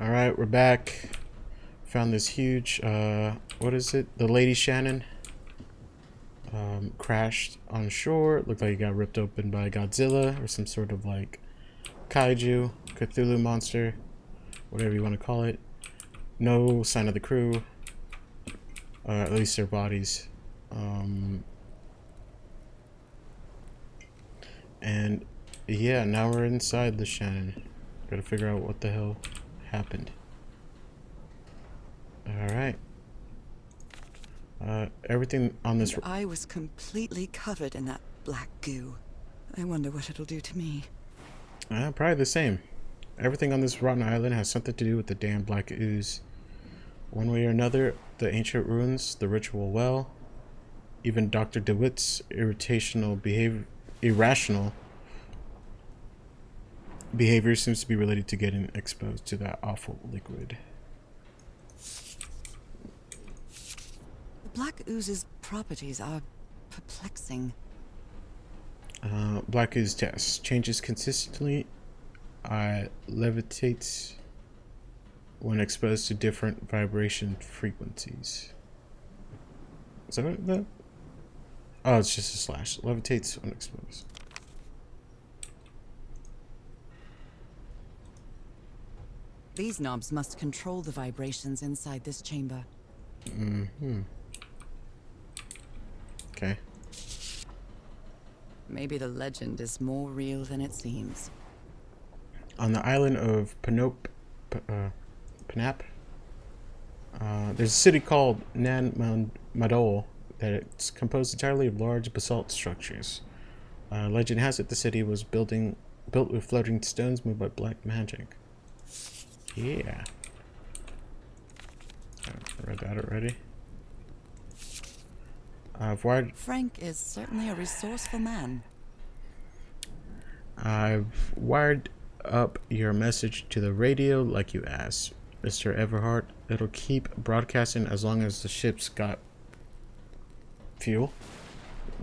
Alright, we're back. Found this huge, what is it? The Lady Shannon. Crashed on shore. Looked like it got ripped open by Godzilla or some sort of like kaiju, Cthulhu monster, whatever you want to call it. No sign of the crew, at least their bodies. And yeah, now we're inside the Shannon. Gotta figure out what the hell happened. Alright. Everything on this... I was completely covered in that black goo. I wonder what it'll do to me. Probably the same. Everything on this rotten island has something to do with the damn black ooze. One way or another, the ancient ruins, the ritual well, even Dr. DeWitt's irrational behavior seems to be related to getting exposed to that awful liquid. The black ooze's properties are perplexing. Black ooze test changes consistently. Levitates when exposed to different vibration frequencies. Is that what that? Oh, it's just a slash. Levitates when exposed. These knobs must control the vibrations inside this chamber. Okay. Maybe the legend is more real than it seems. On the island of Panap, there's a city called Nan Madol that it's composed entirely of large basalt structures. Legend has it the city was built with floating stones moved by black magic. Yeah. I read that already. Frank is certainly a resourceful man. I've wired up your message to the radio like you asked, Mr. Everhart. It'll keep broadcasting as long as the ship's got fuel.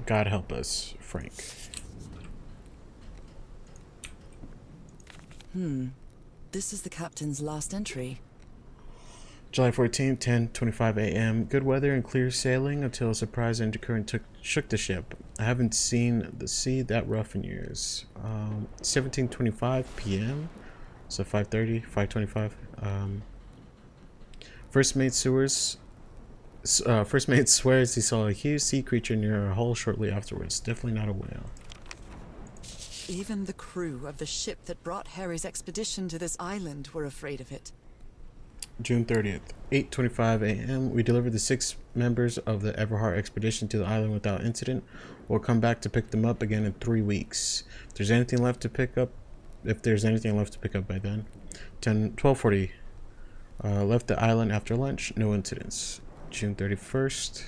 God help us, Frank. This is the captain's last entry. July 14th, 10:25 a.m. Good weather and clear sailing until a surprise undercurrent shook the ship. I haven't seen the sea that rough in years. 17:25 p.m. So 5:30, 5:25. First mate swears he saw a huge sea creature near her hull shortly afterwards. Definitely not a whale. Even the crew of the ship that brought Harry's expedition to this island were afraid of it. June 30th, 8:25 a.m. We delivered the 6 members of the Everhart expedition to the island without incident. We'll come back to pick them up again in 3 weeks. If there's anything left to pick up by then. 12:40. Left the island after lunch. No incidents. June 31st,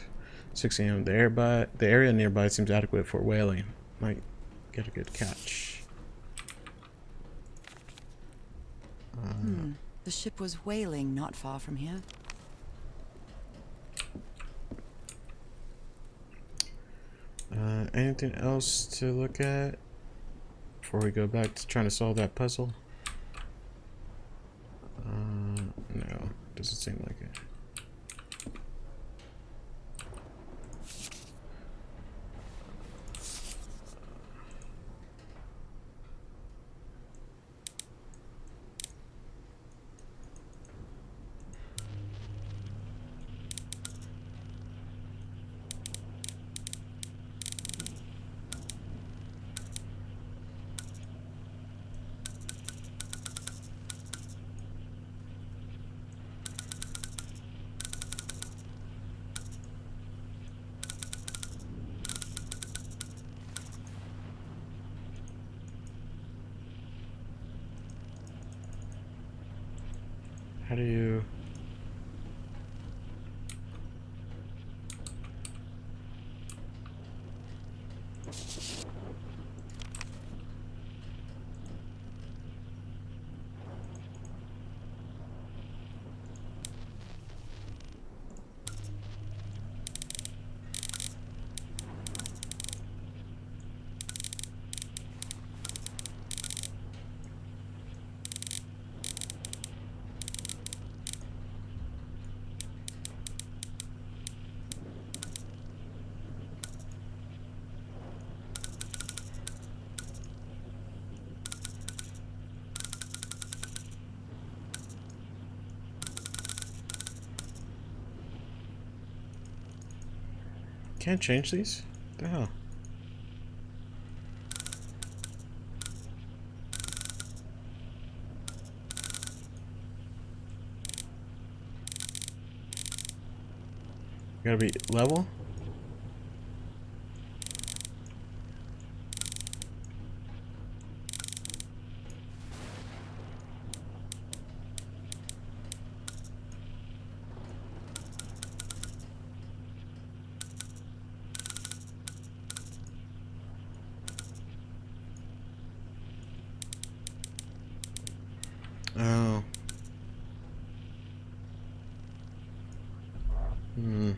6 a.m. The area nearby seems adequate for whaling. Might get a good catch. The ship was whaling not far from here. Anything else to look at before we go back to trying to solve that puzzle? No, doesn't seem like it. How do you... Can't change these? What the hell? Gotta be level? Oh. Hmm.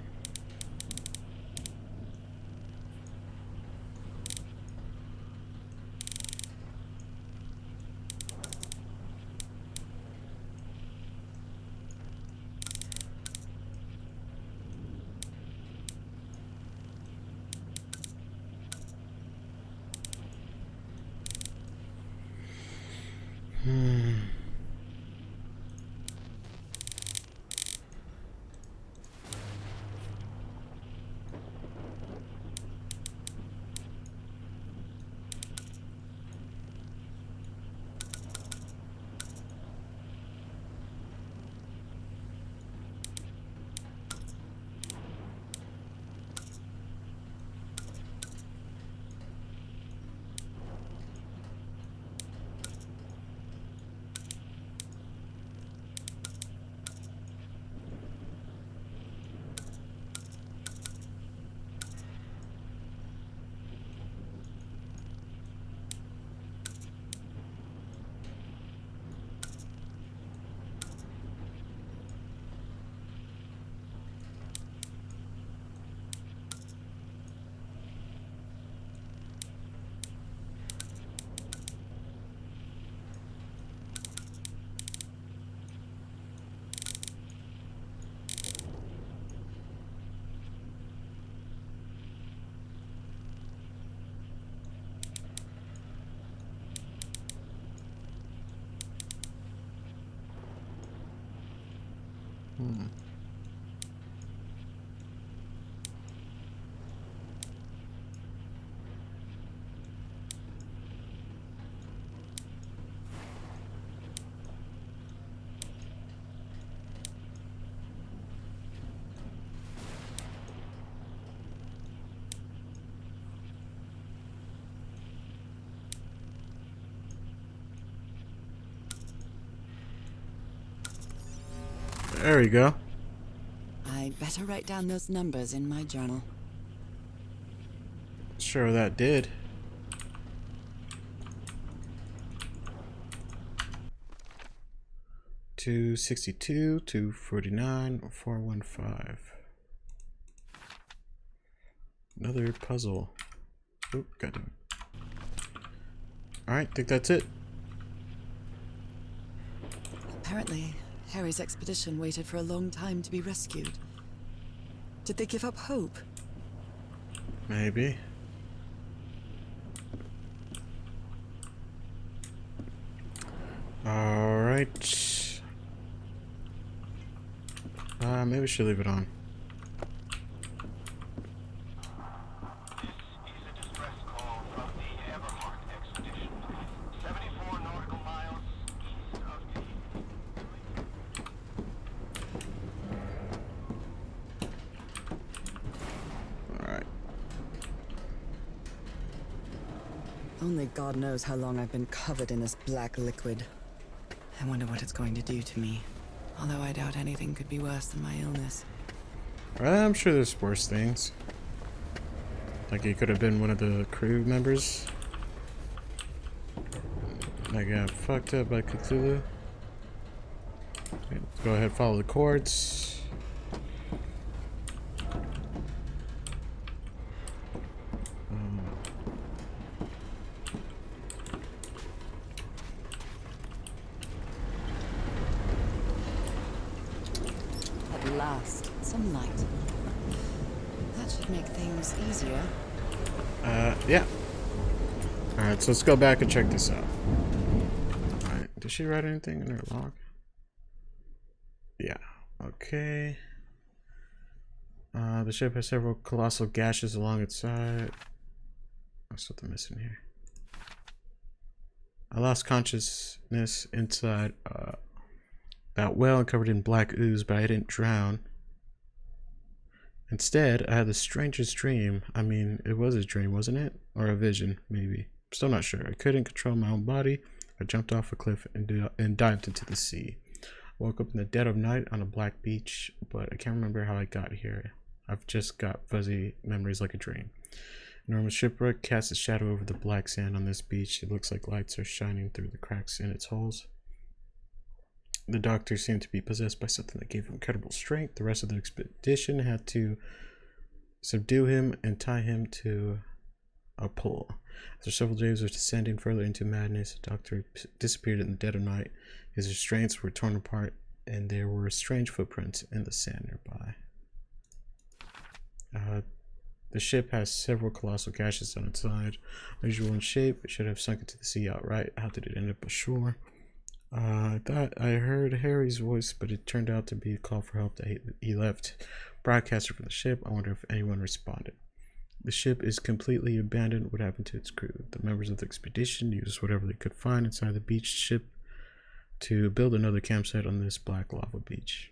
Hmm. Hmm. There we go. I'd better write down those numbers in my journal. Sure, that did. 262, 249, 415. Another puzzle. Oop, got him. Alright, think that's it. Apparently, Harry's expedition waited for a long time to be rescued. Did they give up hope? Maybe. Alright. Maybe we should leave it on. Only God knows how long I've been covered in this black liquid. I wonder what it's going to do to me. Although I doubt anything could be worse than my illness. I'm sure there's worse things. Like he could have been one of the crew members. That got fucked up by Cthulhu. Okay, let's go ahead and follow the cords. At last, some light. That should make things easier. Yeah. Alright, so let's go back and check this out. Alright, did she write anything in her log? Yeah. Okay. The ship has several colossal gashes along its side. What's something missing here? I lost consciousness inside that well and covered in black ooze, but I didn't drown. Instead, I had the strangest dream. I mean, it was a dream, wasn't it? Or a vision, maybe. Still not sure. I couldn't control my own body. I jumped off a cliff and dived into the sea. I woke up in the dead of night on a black beach, but I can't remember how I got here. I've just got fuzzy memories like a dream. Enormous shipwreck casts a shadow over the black sand on this beach. It looks like lights are shining through the cracks in its holes. The doctor seemed to be possessed by something that gave him incredible strength. The rest of the expedition had to subdue him and tie him to a pole. After several days of descending further into madness, the doctor disappeared in the dead of night. His restraints were torn apart, and there were strange footprints in the sand nearby. The ship has several colossal gashes on its side. Unusual in shape, it should have sunk into the sea outright. How did it end up ashore? I thought I heard Harry's voice, but it turned out to be a call for help that he left broadcaster from the ship. I wonder if anyone responded. The ship is completely abandoned. What happened to its crew? The members of the expedition used whatever they could find inside the beach ship to build another campsite on this black lava beach.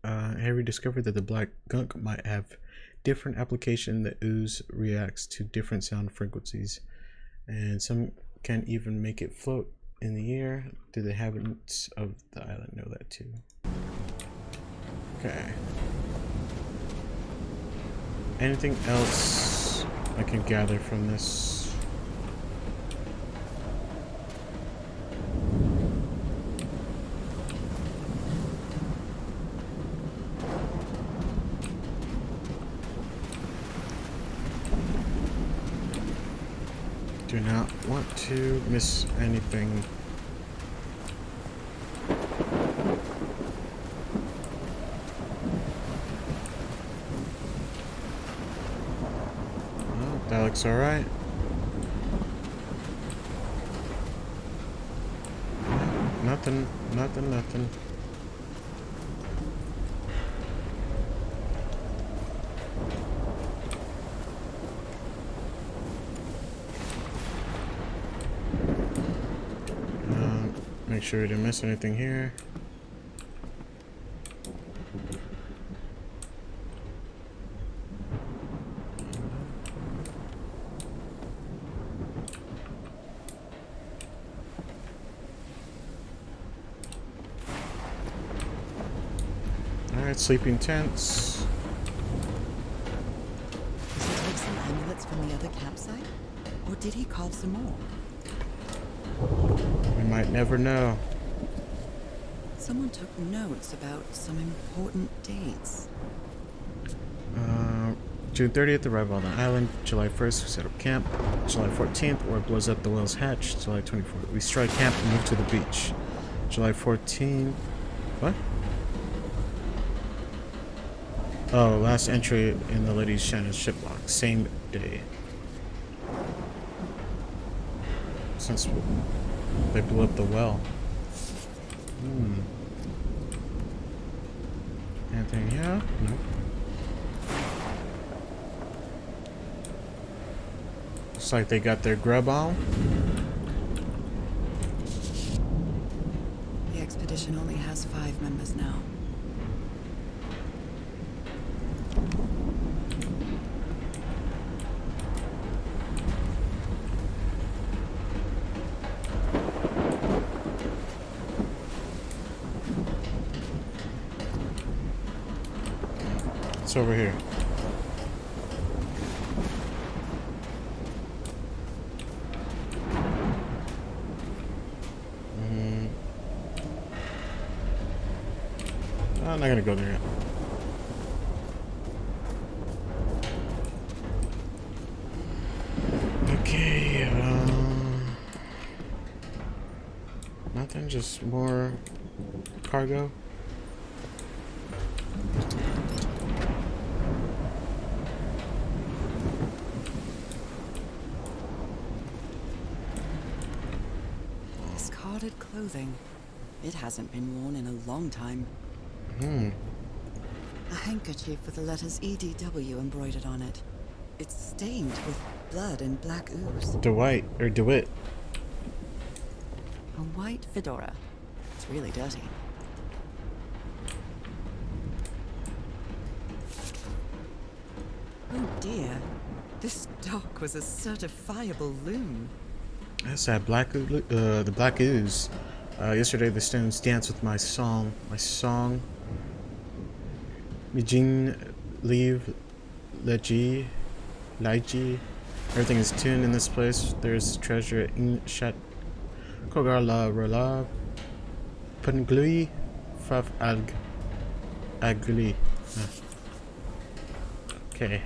Harry discovered that the black gunk might have different application. The ooze reacts to different sound frequencies, and some can even make it float in the air. Do the inhabitants of the island know that too? Okay. Anything else I can gather from this? Do not want to miss anything. Oh, that looks alright. Nothing. Make sure we didn't miss anything here. Alright, sleeping tents. Did he take some amulets from the other campsite? Or did he carve some more? We might never know. Someone took notes about some important dates. June 30th, arrival on the island. July 1st, we set up camp. July 14th, war blows up the whale's hatch. July 24th, we strike camp and move to the beach. July 14th, what? Oh, last entry in the Lady Shanna's ship log. Same day. Since they blew up the well. Anything here? Nope. Looks like they got their grub on. The expedition only has 5 members now. It's over here. I'm not gonna go there yet. Okay, nothing, just more cargo. Discarded clothing. It hasn't been worn in a long time. A handkerchief with the letters EDW embroidered on it. It's stained with blood and black ooze. DeWitt. A white fedora. It's really dirty. Oh dear. This dog was a certifiable loon. That's that the black ooze. Yesterday the Stones danced with my song. Mijin, leave, Leji, Laiji. Everything is tuned in this place. There's treasure in Shat Kogar la Rola Punglui Faf Agli. Okay.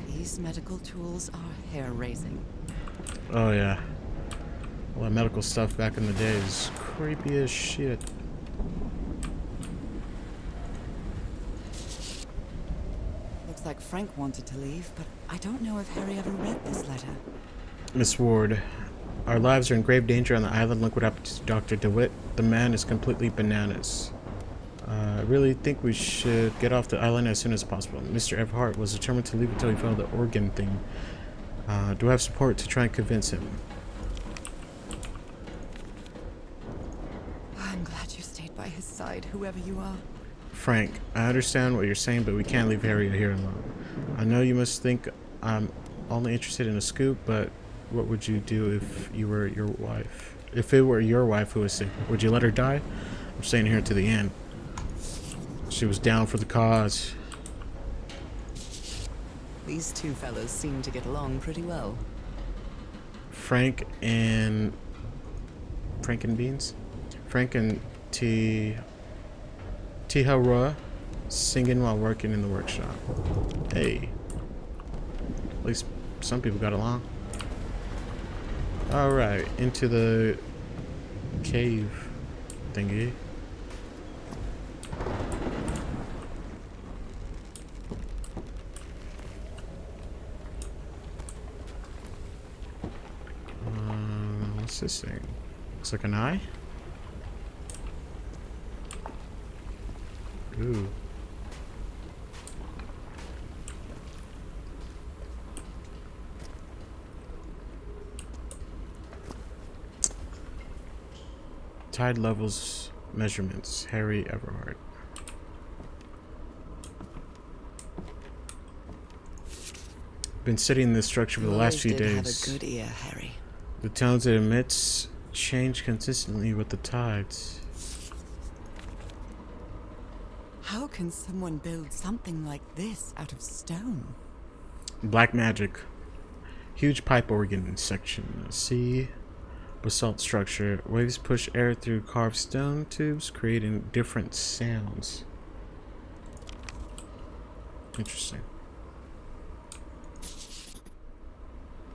These medical tools are hair-raising. Oh yeah. All that medical stuff back in the day is creepy as shit. Looks like Frank wanted to leave, but I don't know if Harry ever read this letter. Miss Ward, our lives are in grave danger on the island. Look what happened to Dr. DeWitt. The man is completely bananas. I really think we should get off the island as soon as possible. Mr. Everhart was determined to leave until he found the organ thing. Do I have support to try and convince him? I'm glad you stayed by his side, whoever you are. Frank, I understand what you're saying, but we can't leave Harry here alone. I know you must think I'm only interested in a scoop, but what would you do if you were your wife? If it were your wife who was sick, would you let her die? I'm staying here to the end. She was down for the cause. These two fellows seem to get along pretty well. Frank and Beans? Frank and Tiharoa singing while working in the workshop. Hey. At least some people got along. Alright, into the cave thingy. What's this thing? Looks like an eye? Ooh. Tide levels measurements. Harry Everhart. Been studying this structure for the last few days. Have a good ear, Harry. The tones it emits change consistently with the tides. How can someone build something like this out of stone? Black magic. Huge pipe organ section. See? Basalt structure. Waves push air through carved stone tubes, creating different sounds. Interesting.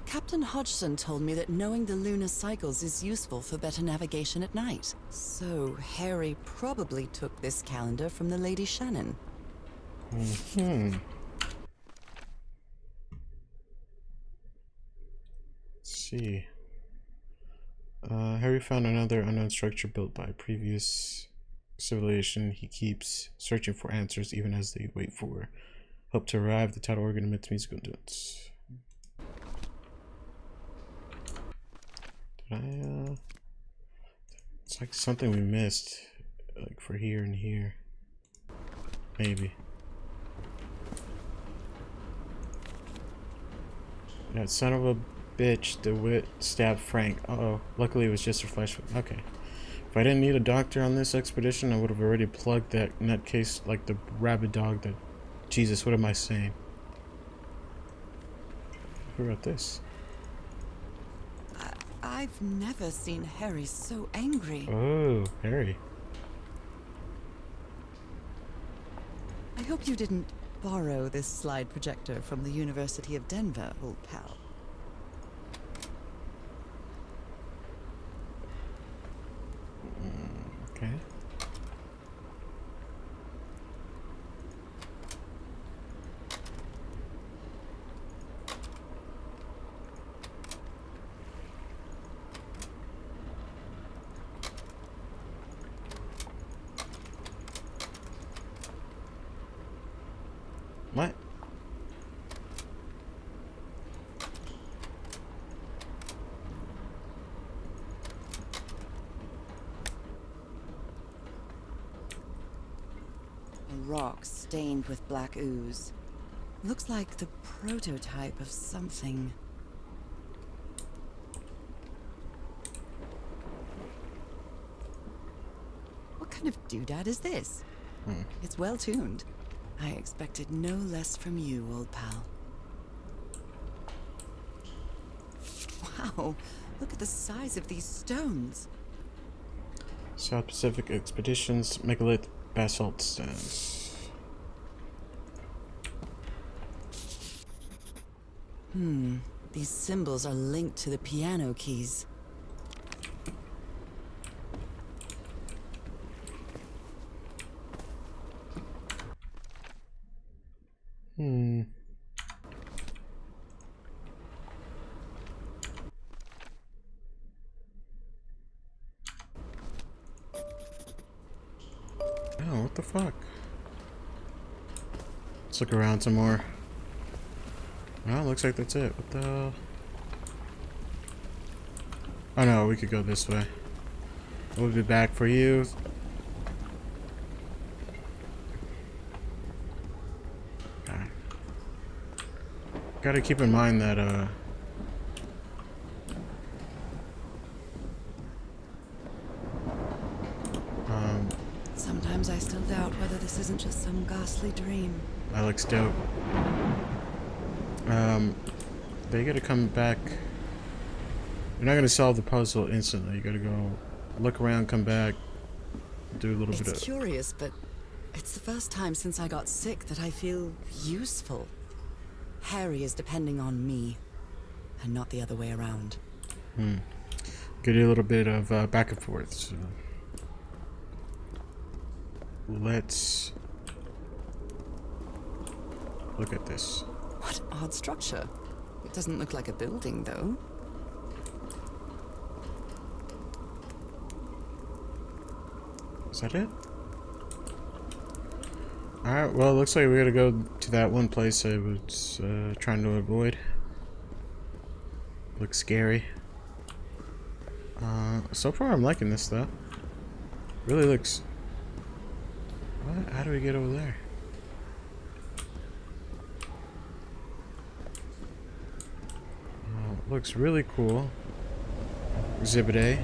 Captain Hodgson told me that knowing the lunar cycles is useful for better navigation at night. So Harry probably took this calendar from the Lady Shannon. Let's see. Harry found another unknown structure built by a previous civilization. He keeps searching for answers even as they wait for help to arrive. The tidal organ emits musical notes. It's like something we missed, like for here and here. Maybe. That son of a bitch, DeWitt stabbed Frank. Uh-oh. Luckily it was just a flesh wound. Okay. If I didn't need a doctor on this expedition, I would have already plugged that nutcase like the rabid dog that... Jesus, what am I saying? Who wrote this? I've never seen Harry so angry. Oh, Harry. I hope you didn't borrow this slide projector from the University of Denver, old pal. Okay. rock stained with black ooze. Looks like the prototype of something. What kind of doodad is this? It's well tuned. I expected no less from you, old pal. Wow, look at the size of these stones. South Pacific Expeditions, Megalith Basalt Stones. These symbols are linked to the piano keys. Oh, what the fuck? Let's look around some more. Well, looks like that's it. What the hell? Oh no, we could go this way. We'll be back for you. Okay. Gotta keep in mind that, Sometimes I still doubt whether this isn't just some ghastly dream. that looks dope. They gotta come back. You're not gonna solve the puzzle instantly. You gotta go look around, come back, do a little bit of... It's curious, but it's the first time since I got sick that I feel useful. Harry is depending on me, and not the other way around. Get a little bit of back and forth. So let's look at this. What odd structure. It doesn't look like a building, though. Is that it? Alright, well, it looks like we gotta go to that one place I was trying to avoid. Looks scary. So far I'm liking this though. Really looks... What? How do we get over there? Looks really cool. Exhibit A.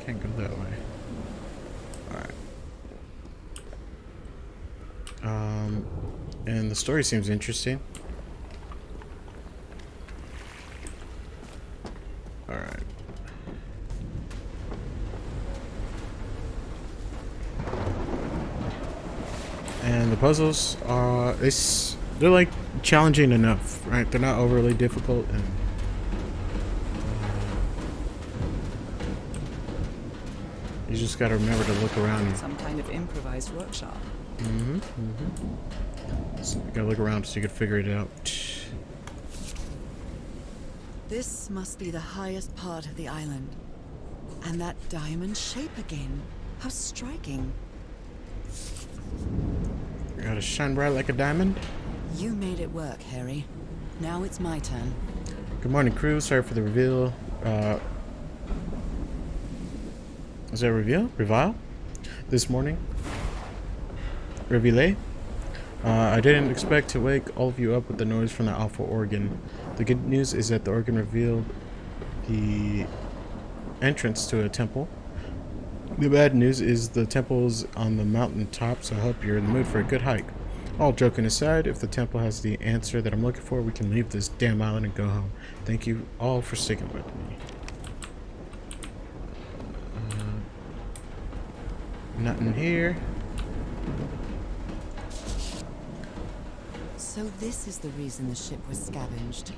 Can't go that way. Alright. And the story seems interesting. Alright. And the puzzles are... they're like challenging enough, right? They're not overly difficult, and you just gotta remember to look around. Some kind of improvised workshop. So you gotta look around so you can figure it out. This must be the highest part of the island. And that diamond shape again. How striking. You gotta shine bright like a diamond. You made it work, Harry. Now it's my turn. Good morning, crew. Sorry for the reveal. Is that a reveal? Revile? This morning? Reveille? I didn't expect to wake all of you up with the noise from the Alpha organ. The good news is that the organ revealed the entrance to a temple. The bad news is the temple's on the mountain top, so I hope you're in the mood for a good hike. All joking aside, if the temple has the answer that I'm looking for, we can leave this damn island and go home. Thank you all for sticking with me. Nothing here. So this is the reason the ship was scavenged.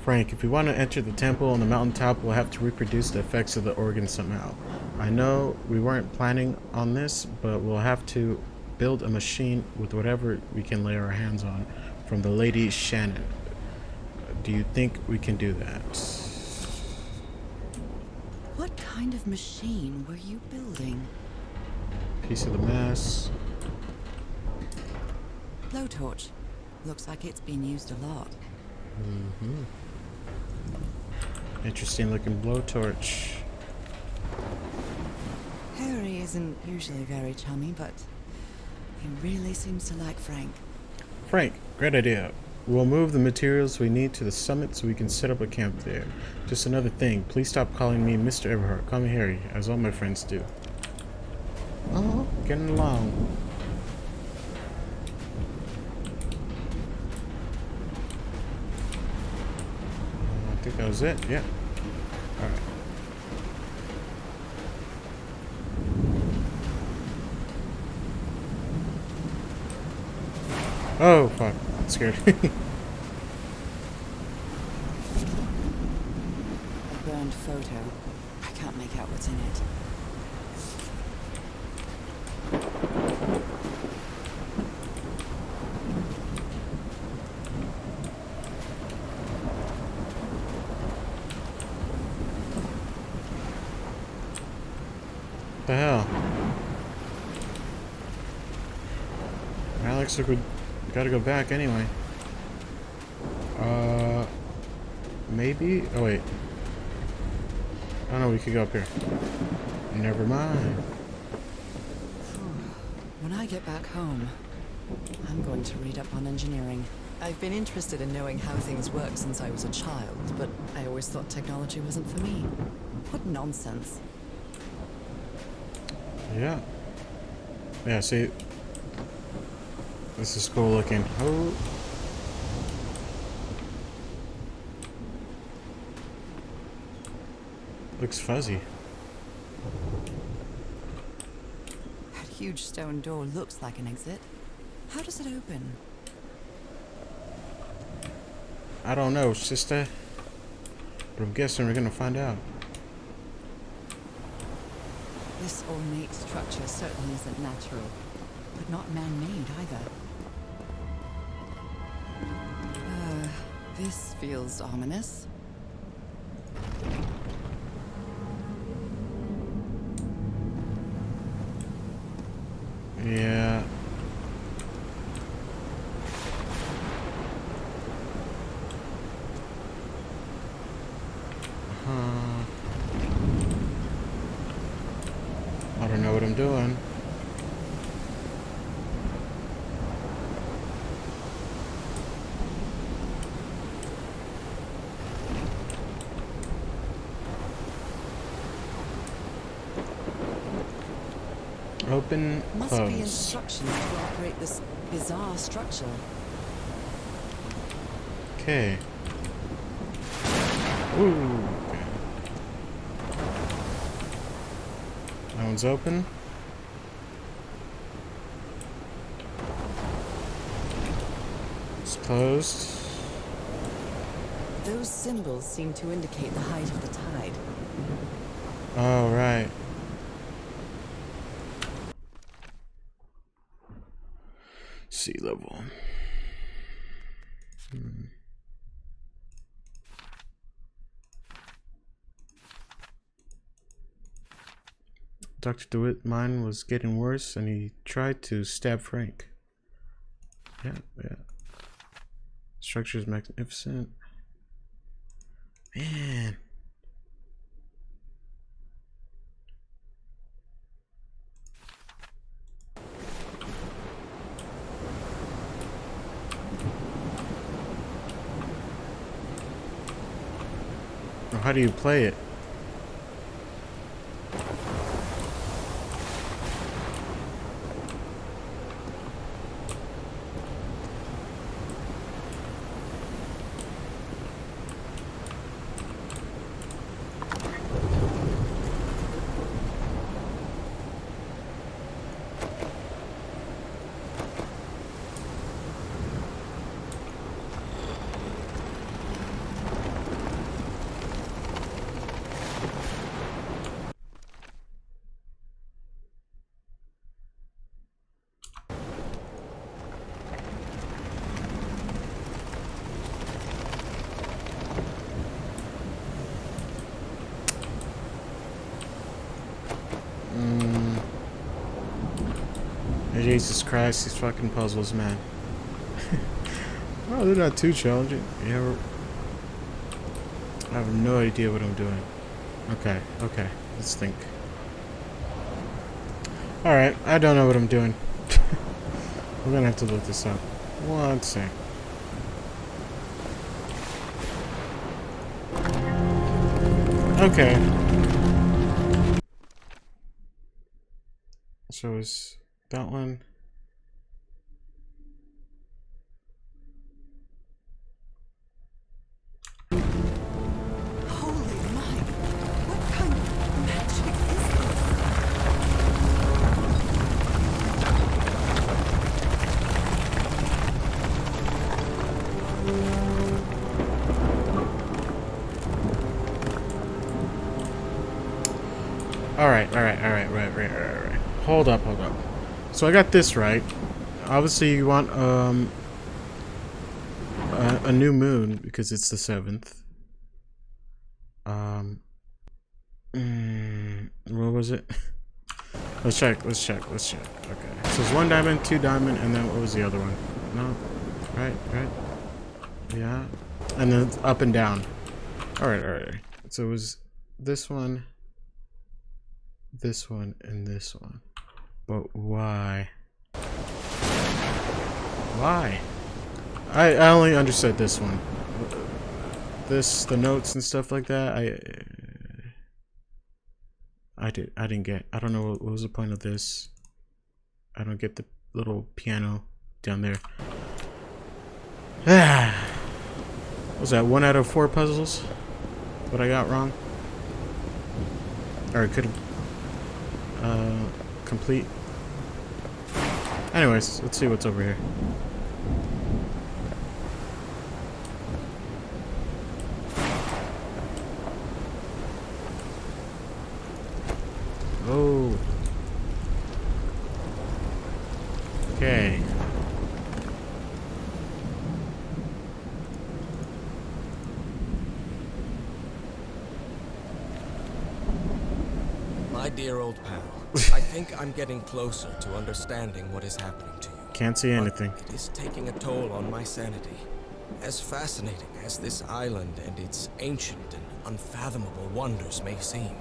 Frank, if we want to enter the temple on the mountaintop, we'll have to reproduce the effects of the organ somehow. I know we weren't planning on this, but we'll have to build a machine with whatever we can lay our hands on from the Lady Shannon. Do you think we can do that? What kind of machine were you building? Piece of the mass. Blowtorch. Looks like it's been used a lot. Interesting looking blowtorch. Harry isn't usually very chummy, but He really seems to like Frank. Frank, great idea. We'll move the materials we need to the summit so we can set up a camp there. Just another thing, please stop calling me Mr. Everhart. Call me Harry, as all my friends do. Oh, getting along. I think that was it. Yeah. All right. Oh fuck! I'm scared. A burned photo. I can't make out what's in it. The hell? Alex, we gotta go back anyway. Maybe? Oh wait. Oh no, we could go up here. Never mind. When I get back home, I'm going to read up on engineering. I've been interested in knowing how things work since I was a child, but I always thought technology wasn't for me. What nonsense. Yeah. Yeah, see. This is cool looking. Oh. Looks fuzzy. That huge stone door looks like an exit. How does it open? I don't know, sister. But I'm guessing we're gonna find out. This ornate structure certainly isn't natural, but not man-made either. This feels ominous. Yeah. I don't know what I'm doing. Open, Must be close. instructions to operate this bizarre structure. Okay. Ooh. Okay. That one's open. It's closed. Those symbols seem to indicate the height of the tide. Oh, right. Sea level. Dr. DeWitt mine was getting worse and he tried to stab Frank. Yeah, yeah. Structure is magnificent. Man. Now, how do you play it? Jesus Christ, these fucking puzzles, man. Well, they're not too challenging. Yeah, I have no idea what I'm doing. Okay, okay, let's think. Alright, I don't know what I'm doing. We're gonna have to look this up. One sec. Okay. So is that one? Holy my! What kind of magic is this? Right. Hold up. So I got this right. Obviously, you want a new moon because it's the 7th. What was it? Let's check. Okay. So it's 1 diamond, 2 diamond, and then what was the other one? No. Right. Yeah. And then it's up and down. All right. So it was this one, and this one. But why? Why? I only understood this one. The notes and stuff like that. I didn't get. I don't know what was the point of this. I don't get the little piano down there. Was that 1 out of 4 puzzles? What I got wrong? Or it could have complete. Anyways, let's see what's over here. Oh. Okay. My dear old pal, I think I'm getting closer to understanding what is happening to you. Can't see anything. But it is taking a toll on my sanity. As fascinating as this island and its ancient and unfathomable wonders may seem,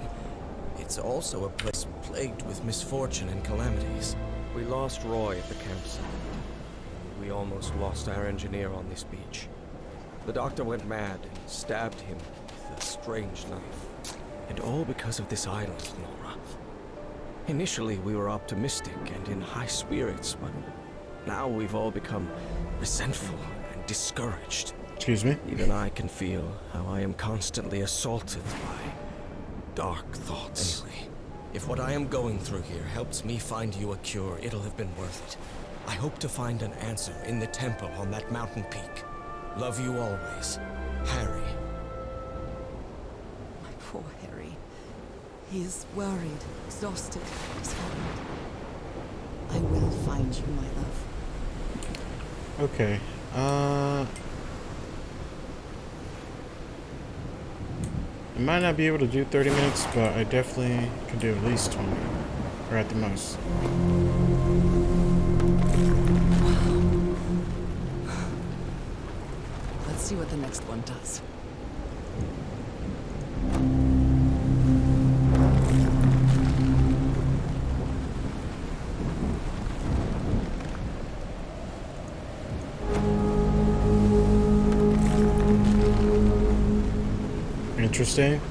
it's also a place plagued with misfortune and calamities. We lost Roy at the campsite. We almost lost our engineer on this beach. The doctor went mad and stabbed him with a strange knife. And all because of this island, Nora. Initially, we were optimistic and in high spirits, but now we've all become resentful and discouraged. Excuse me? Even I can feel how I am constantly assaulted by dark thoughts. Anyway, if what I am going through here helps me find you a cure, it'll have been worth it. I hope to find an answer in the temple on that mountain peak. Love you always, Harry. My poor Harry. He is worried, exhausted, disheartened. I will find you, my love. Okay. I might not be able to do 30 minutes, but I definitely can do at least 20. Or at the most. Let's see what the next one does. Interesting.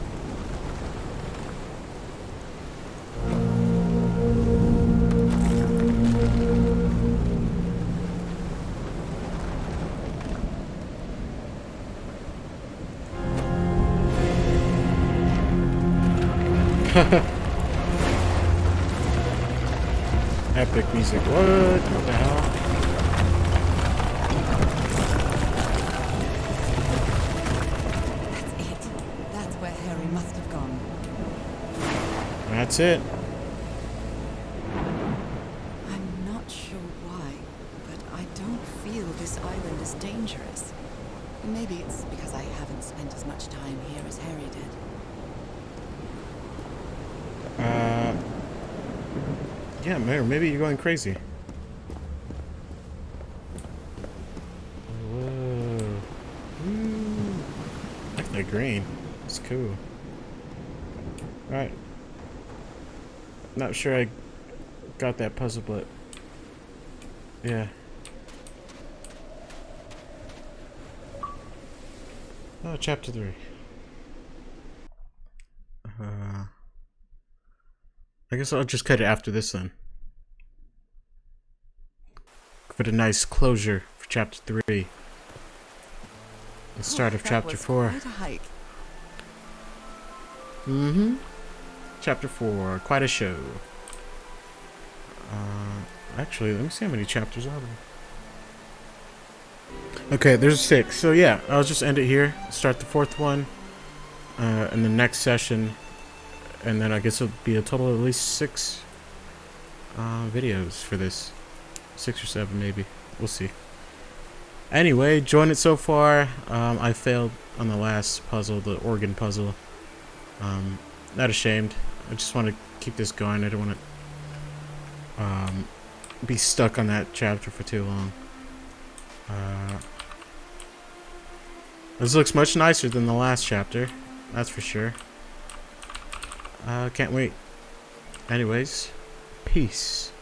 Epic music. What the hell? That's it. That's where Harry must have gone. That's it. I'm not sure why, but I don't feel this island is dangerous. Maybe it's because I haven't spent as much time here as Harry did. Yeah, maybe you're going crazy. Whoa. Ooh. I like the green. It's cool. Alright. Not sure I got that puzzle, but yeah. Oh, chapter 3. I guess I'll just cut it after this then. For the nice closure for chapter 3. The start of That chapter was 4. quite a hike. Chapter 4. Quite a show. Actually, let me see how many chapters are there. Okay, there's 6. So yeah, I'll just end it here. Start the 4th one. In the next session. And then I guess it'll be a total of at least 6 videos for this. 6 or 7 maybe. We'll see. Anyway, enjoying it so far. I failed on the last puzzle, the organ puzzle. Not ashamed. I just want to keep this going. I don't want to be stuck on that chapter for too long. This looks much nicer than the last chapter. That's for sure. Can't wait. Anyways, peace.